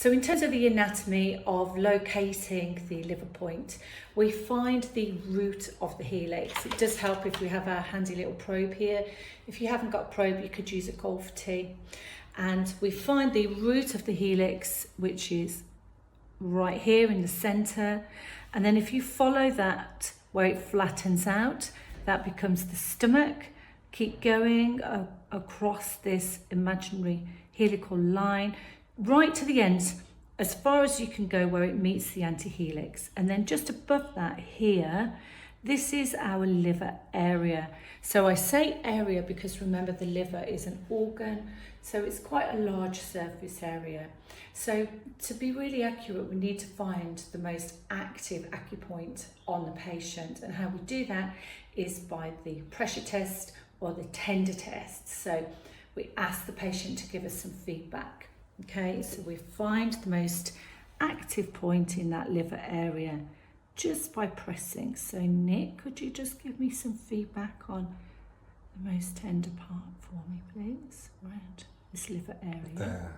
So in terms of the anatomy of locating the liver point, we find the root of the helix. It does help if we have our handy little probe here. If you haven't got a probe, you could use a golf tee. And we find the root of the helix, which is right here in the center. And then if you follow that where it flattens out, that becomes the stomach. Keep going across this imaginary helical line, right to the end, as far as you can go where it meets the antihelix. And then just above that here, this is our liver area. So I say area because remember the liver is an organ, so it's quite a large surface area. So to be really accurate, we need to find the most active acupoint on the patient. And how we do that is by the pressure test or the tender test. So we ask the patient to give us some feedback. Okay, so we find the most active point in that liver area just by pressing. So Nick, could you just give me some feedback on the most tender part for me, please? Around this liver area. There.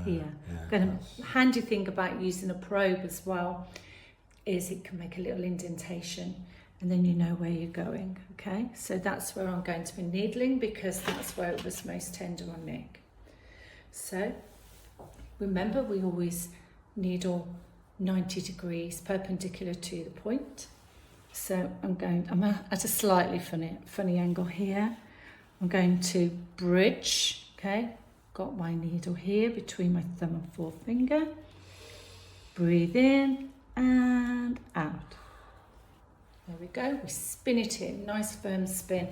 Here. Yeah, handy thing about using a probe as well is it can make a little indentation and then you know where you're going. Okay, so that's where I'm going to be needling because that's where it was most tender on Nick. So remember, we always needle 90 degrees perpendicular to the point. So I'm at a slightly funny angle here. I'm going to bridge, okay? Got my needle here between my thumb and forefinger. Breathe in and out. There we go, we spin it in, nice firm spin.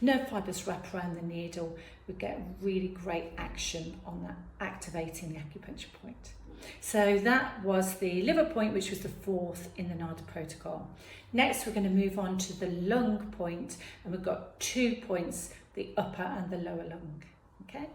Nerve fibers wrap around the needle. We get really great action on that, activating the acupuncture point. So that was the liver point, which was the fourth in the NADA protocol. Next, we're going to move on to the lung point, and we've got 2 points, the upper and the lower lung. Okay.